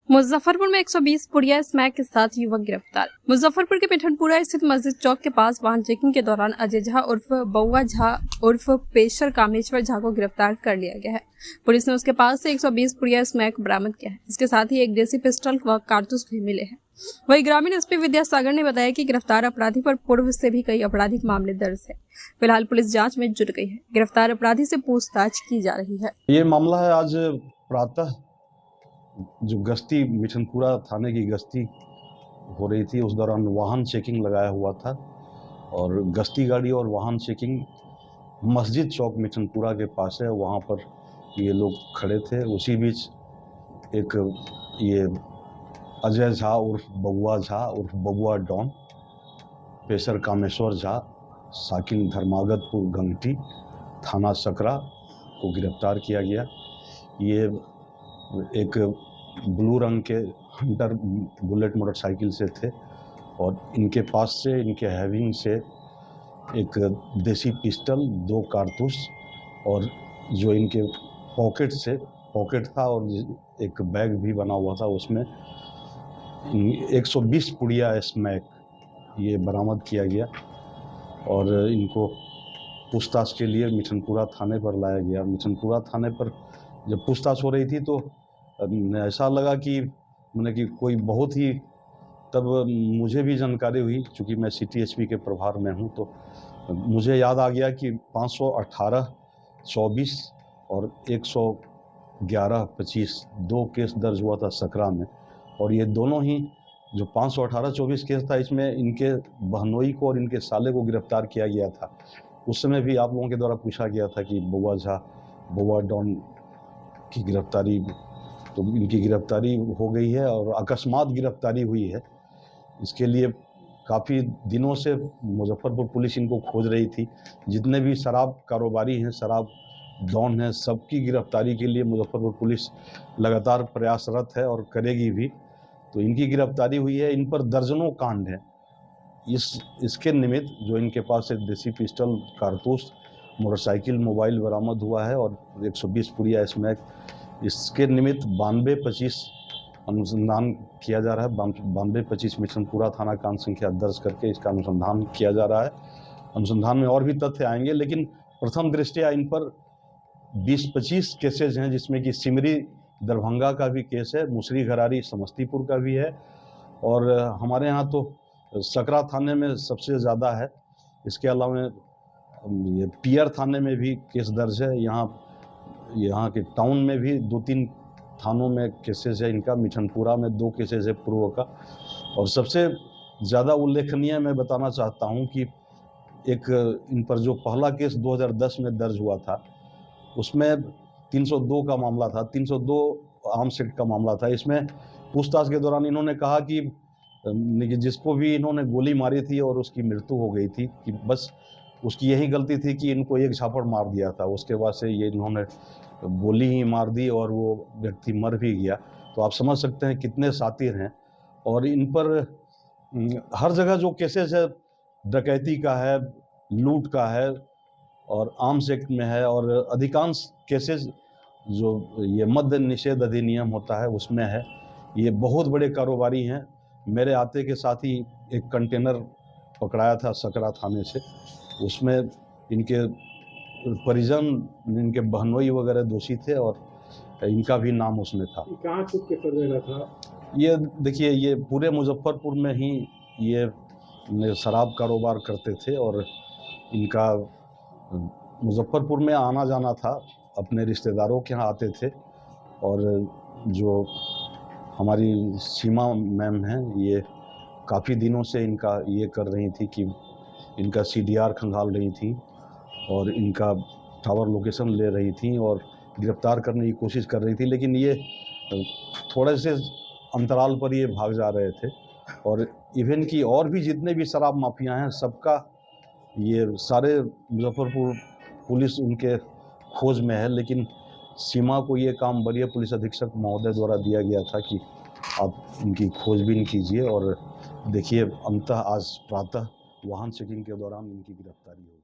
मुजफ्फरपुर में 120 पुड़िया स्मैक के साथ युवक गिरफ्तार। मुजफ्फरपुर के पिठनपुरा स्थित मस्जिद चौक के पास वाहन चेकिंग के दौरान अजय झा उर्फ बउआ झा उर्फ पेशर कामेश्वर झा को गिरफ्तार कर लिया गया है। पुलिस ने उसके पास से 120 पुड़िया स्मैक बरामद किया है। इसके साथ ही एक देसी पिस्टल व कारतूस भी मिले हैं। वही ग्रामीण एसपी विद्यासागर ने बताया कि गिरफ्तार अपराधी पर पूर्व से भी कई आपराधिक मामले दर्ज है। फिलहाल पुलिस जाँच में जुट गई है। गिरफ्तार अपराधी से पूछताछ की जा रही है। ये मामला है आज प्रातः जो गश्ती मिठनपुरा थाने की गश्ती हो रही थी, उस दौरान वाहन चेकिंग लगाया हुआ था और गश्ती गाड़ी और वाहन चेकिंग मस्जिद चौक मिठनपुरा के पास है, वहाँ पर ये लोग खड़े थे। उसी बीच एक ये अजय झा उर्फ बउआ झा उर्फ बउआ डॉन, पेशर कामेश्वर झा, साकिन धर्मागतपुर गंगटी, थाना सकरा को गिरफ्तार किया गया। ये एक ब्लू रंग के हंटर बुलेट मोटरसाइकिल से थे और इनके पास से, इनके हैविंग से एक देसी पिस्टल, 2 कारतूस और जो इनके पॉकेट था और एक बैग भी बना हुआ था, उसमें 120 पुड़िया स्मैक ये बरामद किया गया और इनको पूछताछ के लिए मिठनपुरा थाने पर लाया गया। मिठनपुरा थाने पर जब पूछताछ हो रही थी तो ऐसा लगा कि कोई बहुत ही, तब मुझे भी जानकारी हुई, चूँकि मैं सिटी एसपी के प्रभार में हूँ, तो मुझे याद आ गया कि 518-24 और 111-25 2 केस दर्ज हुआ था सकरा में। और ये दोनों ही जो 518-24 केस था, इसमें इनके बहनोई को और इनके साले को गिरफ्तार किया गया था। उस समय भी आप लोगों के द्वारा पूछा गया था कि बउआ झा बउआ डॉन की गिरफ्तारी, तो इनकी गिरफ्तारी हो गई है और अकस्मात गिरफ्तारी हुई है। इसके लिए काफ़ी दिनों से मुजफ्फरपुर पुलिस इनको खोज रही थी। जितने भी शराब कारोबारी हैं, शराब डॉन हैं, सबकी गिरफ्तारी के लिए मुजफ्फरपुर पुलिस लगातार प्रयासरत है और करेगी भी। तो इनकी गिरफ्तारी हुई है। इन पर दर्जनों कांड हैं। इसके निमित्त जो इनके पास एक देसी पिस्टल, कारतूस, मोटरसाइकिल, मोबाइल बरामद हुआ है और 120 पुड़िया स्मैक, इसके निमित्त 92-25 अनुसंधान किया जा रहा है। 92-25 मिठनपुरा थाना कांड संख्या दर्ज करके इसका अनुसंधान किया जा रहा है। अनुसंधान में और भी तथ्य आएंगे, लेकिन प्रथम दृष्टया इन पर 20-25 केसेज हैं, जिसमें कि सिमरी दरभंगा का भी केस है, मुसरी घरारी समस्तीपुर का भी है और हमारे यहाँ तो सकरा थाने में सबसे ज़्यादा है। इसके अलावा ये पियर थाने में भी केस दर्ज है। यहाँ के टाउन में भी 2-3 थानों में केसेस है इनका। मिठनपुरा में 2 केसेस है पूर्व का। और सबसे ज़्यादा उल्लेखनीय मैं बताना चाहता हूँ कि एक इन पर जो पहला केस 2010 में दर्ज हुआ था, उसमें 302 का मामला था, 302 आर्म्स एक्ट का मामला था। इसमें पूछताछ के दौरान इन्होंने कहा कि जिसको भी इन्होंने गोली मारी थी और उसकी मृत्यु हो गई थी, कि बस उसकी यही गलती थी कि इनको एक झापड़ मार दिया था, उसके बाद से ये इन्होंने गोली ही मार दी और वो व्यक्ति मर भी गया। तो आप समझ सकते हैं कितने शातिर हैं। और इन पर हर जगह जो केसेस है, डकैती का है, लूट का है और आर्म्स एक्ट में है, और अधिकांश केसेस जो ये मद्य निषेध अधिनियम होता है उसमें है। ये बहुत बड़े कारोबारी हैं। मेरे आते के साथ ही एक कंटेनर पकड़ाया था सकरा थाने से, उसमें इनके परिजन, इनके बहनोई वगैरह दोषी थे और इनका भी नाम उसमें था। कहाँ छुप के कर रहा था? ये देखिए, ये पूरे मुजफ्फरपुर में ही ये शराब कारोबार करते थे और इनका मुजफ्फरपुर में आना जाना था, अपने रिश्तेदारों के यहाँ आते थे। और जो हमारी सीमा मैम हैं, ये काफ़ी दिनों से इनका ये कर रही थी कि इनका CDR खंगाल रही थी और इनका टावर लोकेशन ले रही थी और गिरफ्तार करने की कोशिश कर रही थी, लेकिन ये थोड़े से अंतराल पर ये भाग जा रहे थे। और इवन की और भी जितने भी शराब माफिया हैं, सबका ये सारे मुजफ्फरपुर पुलिस उनके खोज में है। लेकिन सीमा को ये काम वरीय पुलिस अधीक्षक महोदय द्वारा दिया गया था कि आप इनकी खोजबीन कीजिए और देखिए, अंततः आज प्रातः वाहन चेकिंग के दौरान इनकी गिरफ्तारी हुई।